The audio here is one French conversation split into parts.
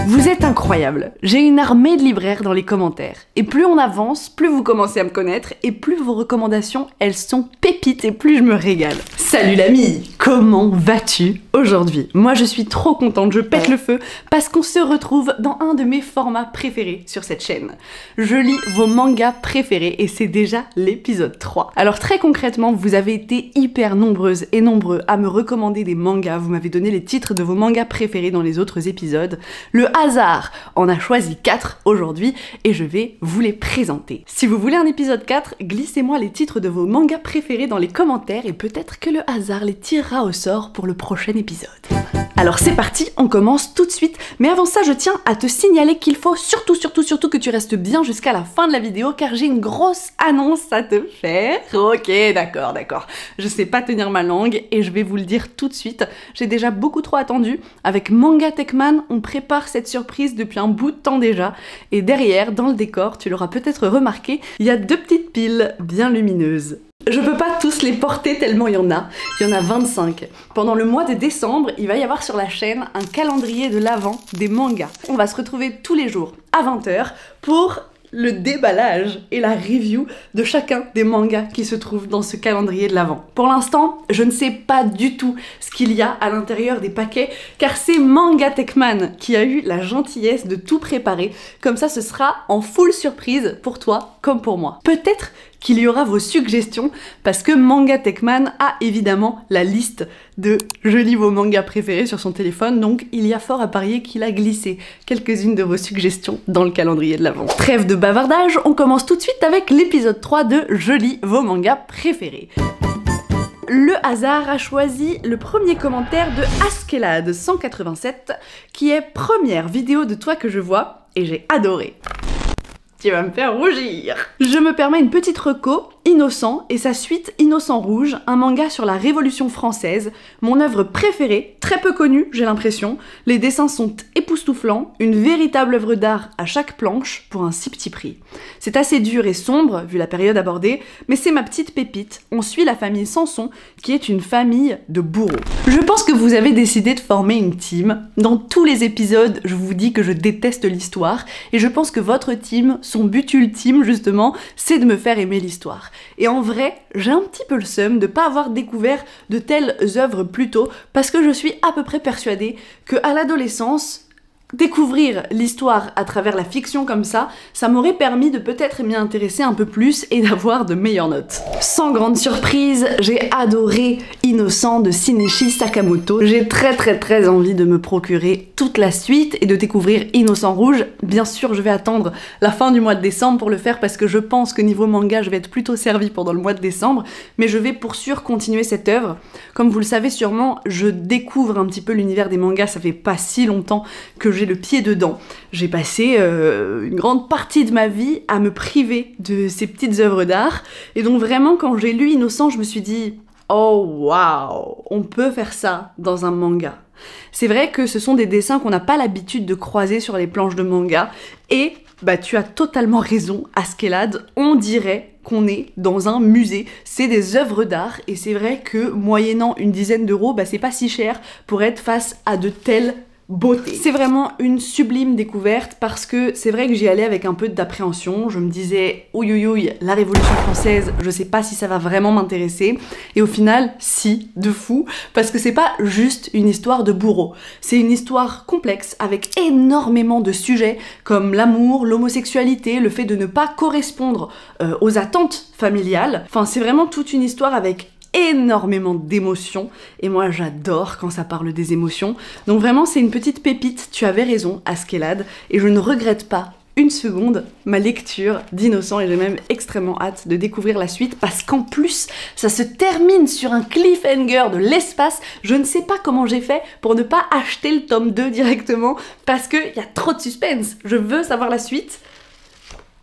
Vous êtes incroyable. J'ai une armée de libraires dans les commentaires. Et plus on avance, plus vous commencez à me connaître et plus vos recommandations, elles sont pépites et plus je me régale. Salut l'ami, comment vas-tu aujourd'hui? Moi je suis trop contente, je pète le feu parce qu'on se retrouve dans un de mes formats préférés sur cette chaîne. Je lis vos mangas préférés et c'est déjà l'épisode 3. Alors très concrètement, vous avez été hyper nombreuses et nombreux à me recommander des mangas, vous m'avez donné les titres de vos mangas préférés dans les autres épisodes. Le hasard en a choisi 4 aujourd'hui et je vais vous les présenter. Si vous voulez un épisode 4, glissez-moi les titres de vos mangas préférés dans les commentaires et peut-être que le hasard les tirera au sort pour le prochain épisode. Alors c'est parti, on commence tout de suite, mais avant ça je tiens à te signaler qu'il faut surtout que tu restes bien jusqu'à la fin de la vidéo car j'ai une grosse annonce à te faire. Ok, d'accord, je sais pas tenir ma langue et je vais vous le dire tout de suite, j'ai déjà beaucoup trop attendu. Avec Manga Tech Man, on prépare cette surprise depuis un bout de temps déjà et derrière, dans le décor, tu l'auras peut-être remarqué, il y a 2 petites piles bien lumineuses. Je peux pas tous les porter tellement il y en a 25. Pendant le mois de décembre, il va y avoir sur la chaîne un calendrier de l'Avent des mangas. On va se retrouver tous les jours à 20 h pour le déballage et la review de chacun des mangas qui se trouvent dans ce calendrier de l'Avent. Pour l'instant, je ne sais pas du tout ce qu'il y a à l'intérieur des paquets car c'est Manga Tech Man qui a eu la gentillesse de tout préparer. Comme ça, ce sera en full surprise pour toi comme pour moi. Peut-être qu'il y aura vos suggestions parce que Manga Tech Man a évidemment la liste de je lis vos mangas préférés sur son téléphone, donc il y a fort à parier qu'il a glissé quelques-unes de vos suggestions dans le calendrier de l'Avent. Trêve de bavardage, on commence tout de suite avec l'épisode 3 de Je lis vos mangas préférés. Le hasard a choisi le premier commentaire de Askelad187 qui est première vidéo de toi que je vois et j'ai adoré. Tu vas me faire rougir. Je me permets une petite reco, Innocent et sa suite Innocent Rouge, un manga sur la Révolution française, mon œuvre préférée, très peu connue j'ai l'impression, les dessins sont époustouflants, une véritable œuvre d'art à chaque planche pour un si petit prix. C'est assez dur et sombre vu la période abordée, mais c'est ma petite pépite, on suit la famille Sanson qui est une famille de bourreaux. Je pense que vous avez décidé de former une team, dans tous les épisodes je vous dis que je déteste l'histoire et je pense que votre team, son but ultime justement, c'est de me faire aimer l'histoire. Et en vrai, j'ai un petit peu le seum de pas avoir découvert de telles œuvres plus tôt parce que je suis à peu près persuadée que à l'adolescence, découvrir l'histoire à travers la fiction comme ça m'aurait permis de peut-être m'y intéresser un peu plus et d'avoir de meilleures notes. Sans grande surprise, j'ai adoré Innocent de Shinichi Sakamoto. J'ai très envie de me procurer toute la suite et de découvrir Innocent Rouge. Bien sûr, je vais attendre la fin du mois de décembre pour le faire parce que je pense que niveau manga, je vais être plutôt servie pendant le mois de décembre, mais je vais pour sûr continuer cette œuvre. Comme vous le savez sûrement, je découvre un petit peu l'univers des mangas, ça fait pas si longtemps que j'ai le pied dedans. J'ai passé une grande partie de ma vie à me priver de ces petites œuvres d'art et donc vraiment quand j'ai lu Innocent je me suis dit oh waouh, on peut faire ça dans un manga. C'est vrai que ce sont des dessins qu'on n'a pas l'habitude de croiser sur les planches de manga et bah tu as totalement raison Askelad, on dirait qu'on est dans un musée, c'est des œuvres d'art et c'est vrai que moyennant une dizaine d'euros, bah c'est pas si cher pour être face à de telles beauté. C'est vraiment une sublime découverte parce que c'est vrai que j'y allais avec un peu d'appréhension, je me disais ouïouïouï, la Révolution française, je sais pas si ça va vraiment m'intéresser et au final, si, de fou, parce que c'est pas juste une histoire de bourreau, c'est une histoire complexe avec énormément de sujets comme l'amour, l'homosexualité, le fait de ne pas correspondre aux attentes familiales, enfin c'est vraiment toute une histoire avec énormément d'émotions et moi j'adore quand ça parle des émotions donc vraiment c'est une petite pépite, tu avais raison Askelad et je ne regrette pas une seconde ma lecture d'Innocent et j'ai même extrêmement hâte de découvrir la suite parce qu'en plus ça se termine sur un cliffhanger de l'espace. Je ne sais pas comment j'ai fait pour ne pas acheter le tome 2 directement parce qu'il y a trop de suspense, je veux savoir la suite.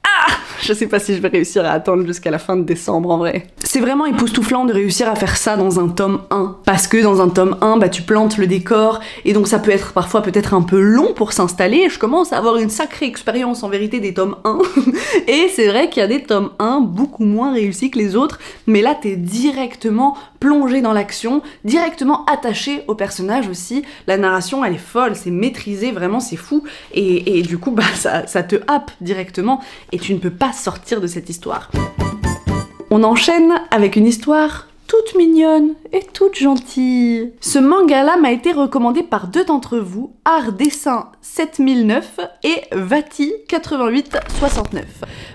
Ah, je sais pas si je vais réussir à attendre jusqu'à la fin de décembre en vrai. C'est vraiment époustouflant de réussir à faire ça dans un tome 1. Parce que dans un tome 1, bah tu plantes le décor, et donc ça peut être parfois peut-être un peu long pour s'installer. Je commence à avoir une sacrée expérience en vérité des tomes 1. Et c'est vrai qu'il y a des tomes 1 beaucoup moins réussis que les autres, mais là t'es directement plongé dans l'action, directement attaché au personnage aussi. La narration elle est folle, c'est maîtrisé, vraiment c'est fou, et du coup bah ça te happe directement, et tu ne peux pas sortir de cette histoire. On enchaîne avec une histoire toute mignonne et toute gentille. Ce manga-là m'a été recommandé par deux d'entre vous, Art Dessin 7009 et Vati 8869.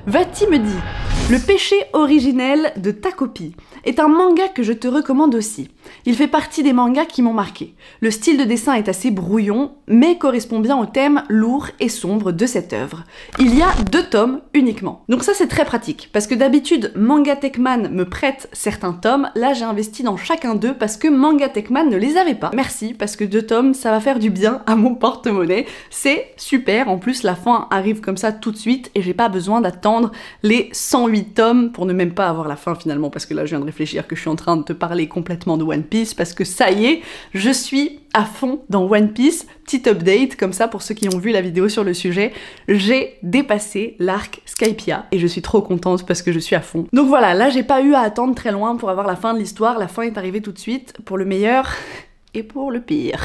Vati me dit: Le péché originel de ta copie est un manga que je te recommande aussi. Il fait partie des mangas qui m'ont marqué. Le style de dessin est assez brouillon, mais correspond bien au thème lourd et sombre de cette œuvre. Il y a 2 tomes uniquement. Donc ça c'est très pratique, parce que d'habitude Manga Techman me prête certains tomes, là j'ai investi dans chacun d'eux parce que Manga Techman ne les avait pas. Merci, parce que 2 tomes ça va faire du bien à mon porte-monnaie. C'est super, en plus la fin arrive comme ça tout de suite et j'ai pas besoin d'attendre les 108 tomes pour ne même pas avoir la fin finalement, parce que là je viens de réfléchir que je suis en train de te parler complètement de One Piece, parce que ça y est, je suis à fond dans One Piece. Petit update comme ça pour ceux qui ont vu la vidéo sur le sujet, j'ai dépassé l'arc Skypiea et je suis trop contente parce que je suis à fond. Donc voilà, là j'ai pas eu à attendre très loin pour avoir la fin de l'histoire, la fin est arrivée tout de suite, pour le meilleur et pour le pire.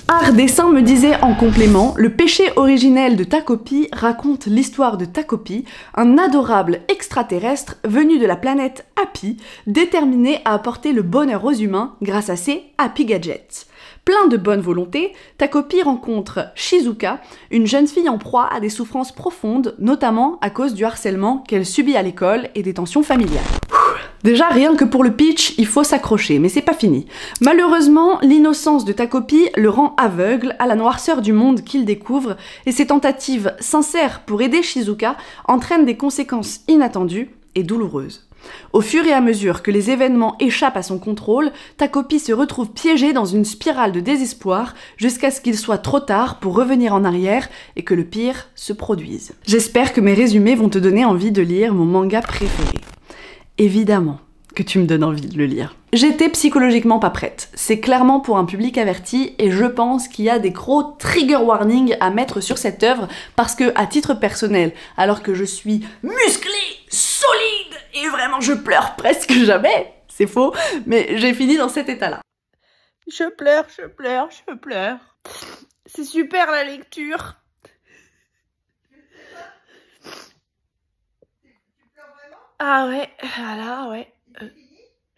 Art Dessin me disait en complément: Le péché originel de ta copie raconte l'histoire de ta copie, un adorable extraterrestre venu de la planète Happy, déterminé à apporter le bonheur aux humains grâce à ses Happy Gadgets. Plein de bonne volonté, ta copie rencontre Shizuka, une jeune fille en proie à des souffrances profondes, notamment à cause du harcèlement qu'elle subit à l'école et des tensions familiales. Déjà, rien que pour le pitch, il faut s'accrocher, mais c'est pas fini. Malheureusement, l'innocence de ta copie le rend aveugle à la noirceur du monde qu'il découvre, et ses tentatives sincères pour aider Shizuka entraînent des conséquences inattendues et douloureuses. Au fur et à mesure que les événements échappent à son contrôle, ta copie se retrouve piégée dans une spirale de désespoir jusqu'à ce qu'il soit trop tard pour revenir en arrière et que le pire se produise. J'espère que mes résumés vont te donner envie de lire mon manga préféré. Évidemment que tu me donnes envie de le lire. J'étais psychologiquement pas prête. C'est clairement pour un public averti et je pense qu'il y a des gros trigger warnings à mettre sur cette œuvre parce que, à titre personnel, alors que je suis musclée, solide et vraiment je pleure presque jamais, c'est faux, mais j'ai fini dans cet état-là. Je pleure, je pleure, je pleure. C'est super la lecture. Ah ouais, voilà, ouais.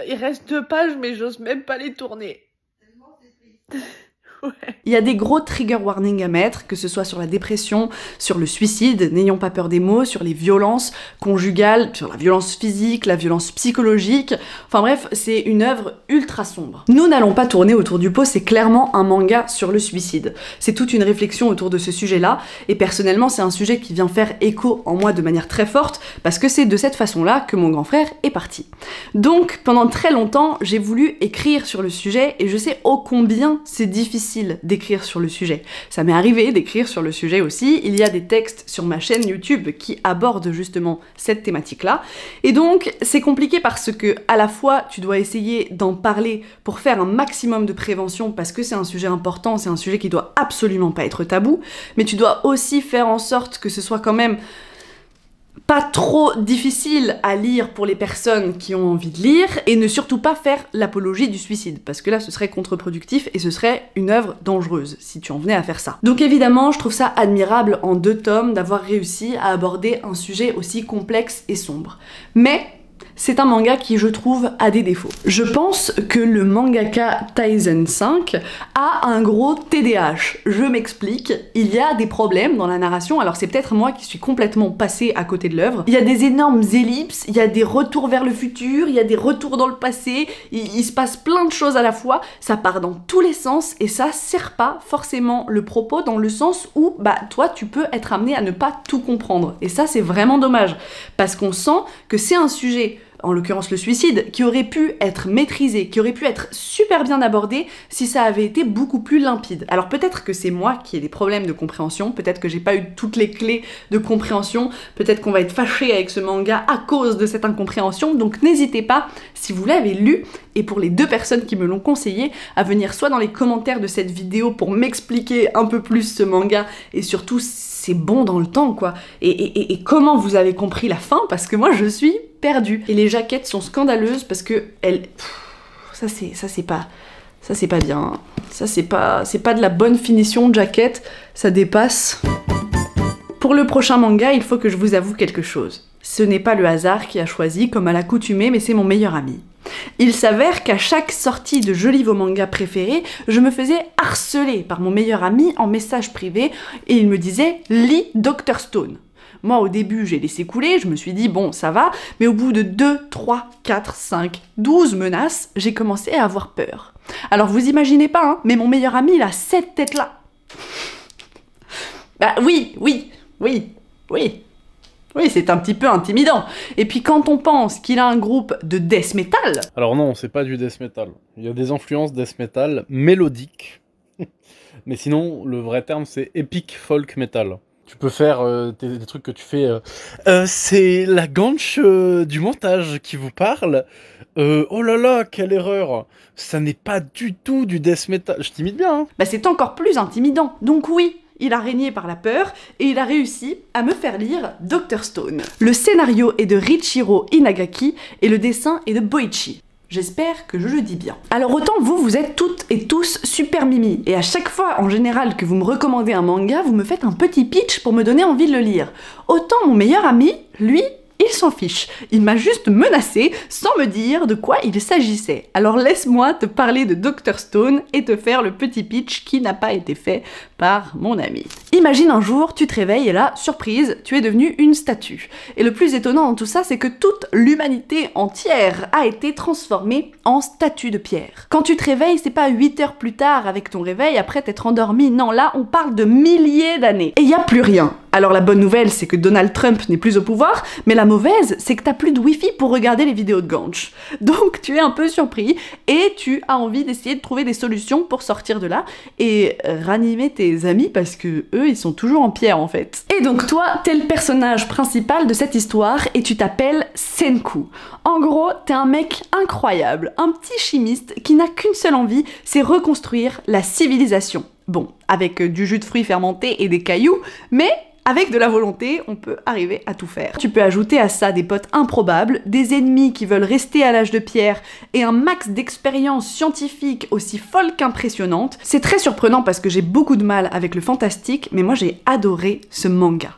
Il reste 2 pages, mais j'ose même pas les tourner. Ouais. Il y a des gros trigger warnings à mettre, que ce soit sur la dépression, sur le suicide, n'ayons pas peur des mots, sur les violences conjugales, sur la violence physique, la violence psychologique. Enfin bref, c'est une œuvre ultra sombre. Nous n'allons pas tourner autour du pot, c'est clairement un manga sur le suicide. C'est toute une réflexion autour de ce sujet-là, et personnellement c'est un sujet qui vient faire écho en moi de manière très forte, parce que c'est de cette façon-là que mon grand frère est parti. Donc pendant très longtemps, j'ai voulu écrire sur le sujet, et je sais ô combien c'est difficile d'écrire sur le sujet. Ça m'est arrivé d'écrire sur le sujet aussi, il y a des textes sur ma chaîne YouTube qui abordent justement cette thématique-là, et donc c'est compliqué parce que à la fois tu dois essayer d'en parler pour faire un maximum de prévention parce que c'est un sujet important, c'est un sujet qui doit absolument pas être tabou, mais tu dois aussi faire en sorte que ce soit quand même pas trop difficile à lire pour les personnes qui ont envie de lire, et ne surtout pas faire l'apologie du suicide, parce que là ce serait contre-productif et ce serait une œuvre dangereuse si tu en venais à faire ça. Donc évidemment, je trouve ça admirable en 2 tomes d'avoir réussi à aborder un sujet aussi complexe et sombre. Mais c'est un manga qui, je trouve, a des défauts. Je pense que le mangaka Taizen 5 a un gros TDAH. Je m'explique, il y a des problèmes dans la narration, alors c'est peut-être moi qui suis complètement passée à côté de l'œuvre. Il y a des énormes ellipses, il y a des retours vers le futur, il y a des retours dans le passé, il se passe plein de choses à la fois, ça part dans tous les sens et ça sert pas forcément le propos dans le sens où, bah, toi tu peux être amené à ne pas tout comprendre. Et ça c'est vraiment dommage, parce qu'on sent que c'est un sujet en l'occurrence le suicide, qui aurait pu être maîtrisé, qui aurait pu être super bien abordé si ça avait été beaucoup plus limpide. Alors peut-être que c'est moi qui ai des problèmes de compréhension, peut-être que j'ai pas eu toutes les clés de compréhension, peut-être qu'on va être fâché avec ce manga à cause de cette incompréhension, donc n'hésitez pas, si vous l'avez lu, et pour les 2 personnes qui me l'ont conseillé, à venir soit dans les commentaires de cette vidéo pour m'expliquer un peu plus ce manga, et surtout c'est bon dans le temps quoi, et comment vous avez compris la fin, parce que moi je suis perdue. Et les jaquettes sont scandaleuses parce que ça c'est pas bien, ça c'est pas de la bonne finition de jaquette, ça dépasse. Pour le prochain manga, il faut que je vous avoue quelque chose. Ce n'est pas le hasard qui a choisi comme à l'accoutumée, mais c'est mon meilleur ami. Il s'avère qu'à chaque sortie de Je lis vos mangas préférés, je me faisais harceler par mon meilleur ami en message privé et il me disait « Lis Dr Stone ». Moi au début j'ai laissé couler, je me suis dit bon ça va, mais au bout de 2, 3, 4, 5, 12 menaces, j'ai commencé à avoir peur. Alors vous imaginez pas, hein, mais mon meilleur ami il a cette tête là. Bah oui, c'est un petit peu intimidant. Et puis quand on pense qu'il a un groupe de death metal... Alors non, c'est pas du death metal. Il y a des influences death metal mélodiques. Mais sinon, le vrai terme, c'est epic folk metal. Tu peux faire des trucs que tu fais... c'est la ganche du montage qui vous parle. Oh là là, quelle erreur. Ça n'est pas du tout du death metal. Je t'imite bien, hein. Bah c'est encore plus intimidant. Donc oui, il a régné par la peur et il a réussi à me faire lire Dr Stone. Le scénario est de Richiro Inagaki et le dessin est de Boichi. J'espère que je le dis bien. Alors autant vous êtes toutes et tous super mimi, et à chaque fois en général que vous me recommandez un manga, vous me faites un petit pitch pour me donner envie de le lire. Autant mon meilleur ami, lui, il s'en fiche. Il m'a juste menacé sans me dire de quoi il s'agissait. Alors laisse-moi te parler de Dr Stone et te faire le petit pitch qui n'a pas été fait par mon ami. Imagine un jour, tu te réveilles et là, surprise, tu es devenu une statue. Et le plus étonnant dans tout ça, c'est que toute l'humanité entière a été transformée en statue de pierre. Quand tu te réveilles, c'est pas 8 heures plus tard avec ton réveil après t'être endormi. Non, là, on parle de milliers d'années. Et il n'y a plus rien. Alors la bonne nouvelle, c'est que Donald Trump n'est plus au pouvoir, mais la mauvaise, c'est que t'as plus de wifi pour regarder les vidéos de Ganch. Donc tu es un peu surpris et tu as envie d'essayer de trouver des solutions pour sortir de là et ranimer tes amis parce que eux, ils sont toujours en pierre en fait. Et donc toi, t'es le personnage principal de cette histoire et tu t'appelles Senku. En gros, t'es un mec incroyable, un petit chimiste qui n'a qu'une seule envie, c'est reconstruire la civilisation. Bon, avec du jus de fruits fermenté et des cailloux, mais avec de la volonté, on peut arriver à tout faire. Tu peux ajouter à ça des potes improbables, des ennemis qui veulent rester à l'âge de pierre et un max d'expérience scientifique aussi folle qu'impressionnante. C'est très surprenant parce que j'ai beaucoup de mal avec le fantastique, mais moi j'ai adoré ce manga.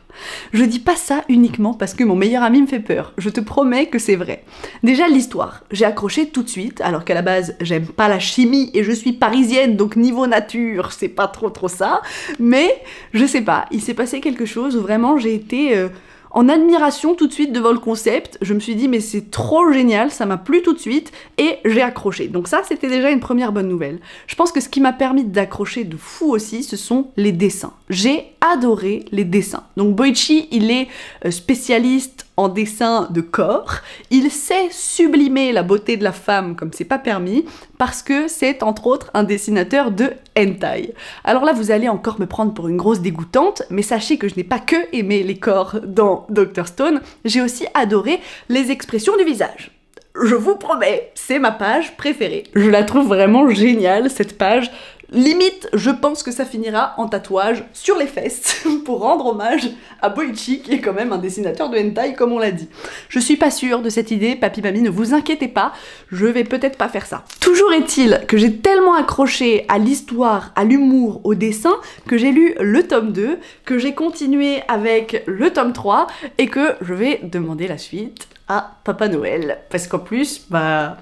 Je dis pas ça uniquement parce que mon meilleur ami me fait peur, je te promets que c'est vrai. Déjà l'histoire, j'ai accroché tout de suite, alors qu'à la base j'aime pas la chimie et je suis parisienne donc niveau nature c'est pas trop ça, mais je sais pas, il s'est passé quelque chose où vraiment j'ai été en admiration tout de suite devant le concept, je me suis dit mais c'est trop génial, ça m'a plu tout de suite et j'ai accroché. Donc ça c'était déjà une première bonne nouvelle. Je pense que ce qui m'a permis d'accrocher de fou aussi, ce sont les dessins. J'ai adoré les dessins. Donc Boichi, il est spécialiste en dessin de corps, il sait sublimer la beauté de la femme comme c'est pas permis, parce que c'est entre autres un dessinateur de hentai. Alors là vous allez encore me prendre pour une grosse dégoûtante, mais sachez que je n'ai pas que aimé les corps dans Dr Stone, j'ai aussi adoré les expressions du visage. Je vous promets, c'est ma page préférée. Je la trouve vraiment géniale cette page. Limite, je pense que ça finira en tatouage sur les fesses pour rendre hommage à Boichi qui est quand même un dessinateur de hentai comme on l'a dit. Je suis pas sûre de cette idée, papy mamie, ne vous inquiétez pas, je vais peut-être pas faire ça. Toujours est-il que j'ai tellement accroché à l'histoire, à l'humour, au dessin que j'ai lu le tome 2, que j'ai continué avec le tome 3 et que je vais demander la suite à Papa Noël. Parce qu'en plus, bah...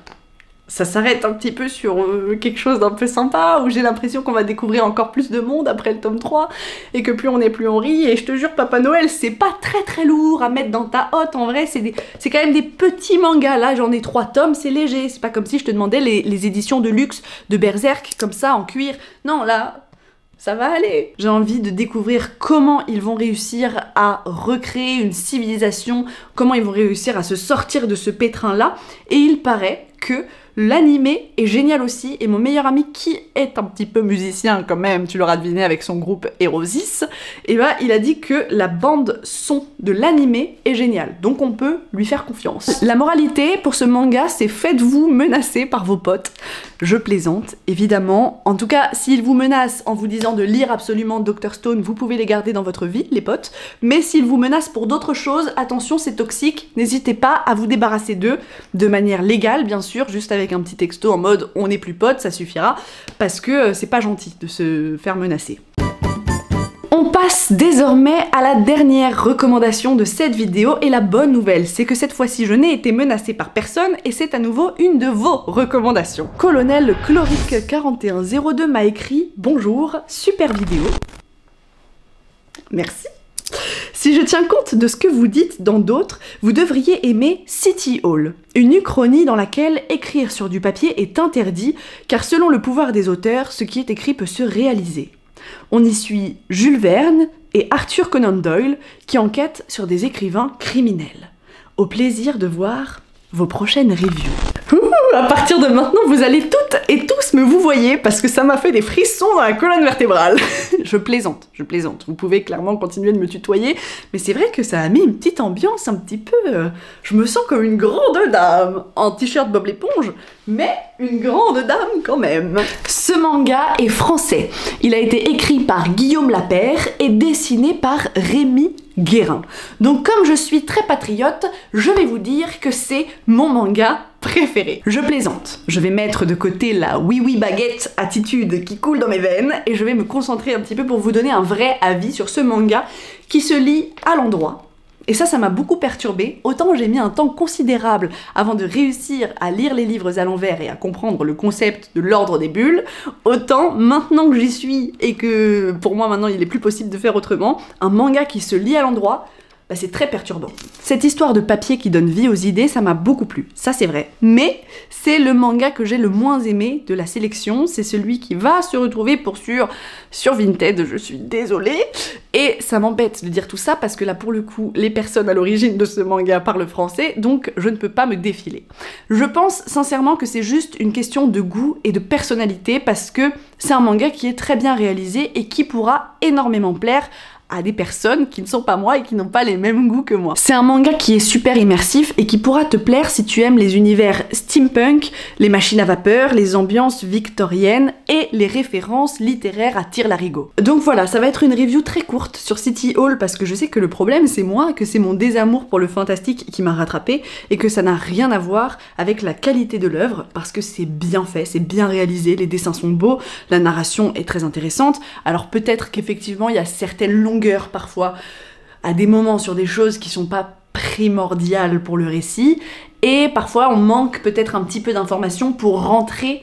ça s'arrête un petit peu sur quelque chose d'un peu sympa, où j'ai l'impression qu'on va découvrir encore plus de monde après le tome 3, et que plus on est plus on rit, et je te jure Papa Noël, c'est pas très lourd à mettre dans ta hotte, en vrai, c'est quand même des petits mangas, là j'en ai 3 tomes, c'est léger, c'est pas comme si je te demandais les éditions de luxe de Berserk, comme ça, en cuir, non là... ça va aller. J'ai envie de découvrir comment ils vont réussir à recréer une civilisation, comment ils vont réussir à se sortir de ce pétrin-là. Et il paraît que l'animé est génial aussi, et mon meilleur ami qui est un petit peu musicien quand même, tu l'auras deviné avec son groupe Erosis, et bah il a dit que la bande son de l'animé est géniale, donc on peut lui faire confiance. La moralité pour ce manga, c'est faites-vous menacer par vos potes. Je plaisante, évidemment. En tout cas, s'ils vous menacent en vous disant de lire absolument Dr Stone, vous pouvez les garder dans votre vie, les potes. Mais s'ils vous menacent pour d'autres choses, attention, c'est toxique, n'hésitez pas à vous débarrasser d'eux, de manière légale, bien sûr, juste avec un petit texto en mode on n'est plus potes, ça suffira, parce que c'est pas gentil de se faire menacer. On passe désormais à la dernière recommandation de cette vidéo, et la bonne nouvelle, c'est que cette fois-ci je n'ai été menacée par personne et c'est à nouveau une de vos recommandations. Colonel Chloric 4102 m'a écrit « Bonjour, super vidéo ». Merci. Si je tiens compte de ce que vous dites dans d'autres, vous devriez aimer City Hall, une uchronie dans laquelle écrire sur du papier est interdit, car selon le pouvoir des auteurs, ce qui est écrit peut se réaliser. On y suit Jules Verne et Arthur Conan Doyle qui enquêtent sur des écrivains criminels. Au plaisir de voir vos prochaines reviews. À partir de maintenant, vous allez toutes et tous me vous voyez parce que ça m'a fait des frissons dans la colonne vertébrale. Je plaisante. Vous pouvez clairement continuer de me tutoyer, mais c'est vrai que ça a mis une petite ambiance un petit peu... je me sens comme une grande dame, en t-shirt Bob l'éponge, mais une grande dame quand même. Ce manga est français. Il a été écrit par Guillaume Lapère et dessiné par Rémi Guérin. Donc comme je suis très patriote, je vais vous dire que c'est mon manga préféré. Je plaisante. Je vais mettre de côté la oui baguette attitude qui coule dans mes veines et je vais me concentrer un petit peu pour vous donner un vrai avis sur ce manga qui se lit à l'endroit. Et ça m'a beaucoup perturbée. Autant j'ai mis un temps considérable avant de réussir à lire les livres à l'envers et à comprendre le concept de l'ordre des bulles, autant maintenant que j'y suis et que pour moi maintenant il est plus possible de faire autrement, un manga qui se lit à l'endroit, bah c'est très perturbant. Cette histoire de papier qui donne vie aux idées, ça m'a beaucoup plu, ça c'est vrai. Mais c'est le manga que j'ai le moins aimé de la sélection, c'est celui qui va se retrouver pour sûr sur Vinted, je suis désolée. Et ça m'embête de dire tout ça parce que là pour le coup, les personnes à l'origine de ce manga parlent français, donc je ne peux pas me défiler. Je pense sincèrement que c'est juste une question de goût et de personnalité parce que c'est un manga qui est très bien réalisé et qui pourra énormément plaire à des personnes qui ne sont pas moi et qui n'ont pas les mêmes goûts que moi. C'est un manga qui est super immersif et qui pourra te plaire si tu aimes les univers steampunk, les machines à vapeur, les ambiances victoriennes et les références littéraires à tire-larigot. Donc voilà, ça va être une review très courte sur City Hall parce que je sais que le problème c'est moi, que c'est mon désamour pour le fantastique qui m'a rattrapé et que ça n'a rien à voir avec la qualité de l'œuvre parce que c'est bien fait, c'est bien réalisé, les dessins sont beaux, la narration est très intéressante. Alors peut-être qu'effectivement il y a certaines longueurs parfois à des moments sur des choses qui sont pas primordiales pour le récit et parfois on manque peut-être un petit peu d'informations pour rentrer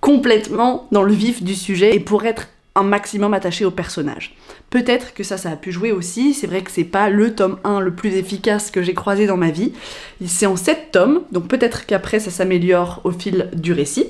complètement dans le vif du sujet et pour être un maximum attaché au personnage. Peut-être que ça a pu jouer aussi, c'est vrai que c'est pas le tome 1 le plus efficace que j'ai croisé dans ma vie, c'est en 7 tomes, donc peut-être qu'après ça s'améliore au fil du récit.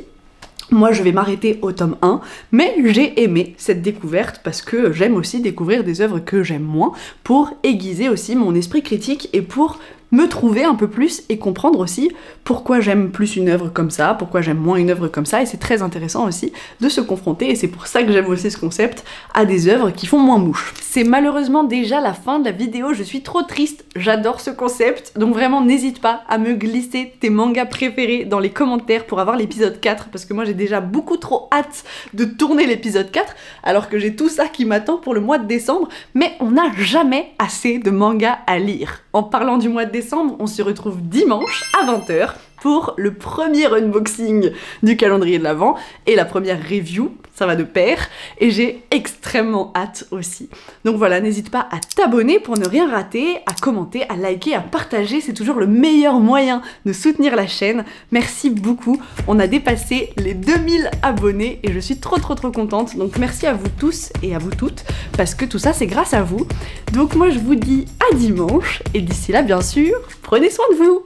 Moi je vais m'arrêter au tome 1, mais j'ai aimé cette découverte parce que j'aime aussi découvrir des œuvres que j'aime moins pour aiguiser aussi mon esprit critique et pour me trouver un peu plus et comprendre aussi pourquoi j'aime plus une œuvre comme ça, pourquoi j'aime moins une œuvre comme ça, et c'est très intéressant aussi de se confronter, et c'est pour ça que j'aime aussi ce concept, à des œuvres qui font moins mouche. C'est malheureusement déjà la fin de la vidéo, je suis trop triste, j'adore ce concept, donc vraiment n'hésite pas à me glisser tes mangas préférés dans les commentaires pour avoir l'épisode 4, parce que moi j'ai déjà beaucoup trop hâte de tourner l'épisode 4, alors que j'ai tout ça qui m'attend pour le mois de décembre, mais on n'a jamais assez de mangas à lire. En parlant du mois de décembre, on se retrouve dimanche à 20h pour le premier unboxing du calendrier de l'Avent et la première review, ça va de pair, et j'ai extrêmement hâte aussi. Donc voilà, n'hésite pas à t'abonner pour ne rien rater, à commenter, à liker, à partager, c'est toujours le meilleur moyen de soutenir la chaîne. Merci beaucoup, on a dépassé les 2000 abonnés et je suis trop contente, donc merci à vous tous et à vous toutes, parce que tout ça c'est grâce à vous. Donc moi je vous dis à dimanche, et d'ici là bien sûr, prenez soin de vous.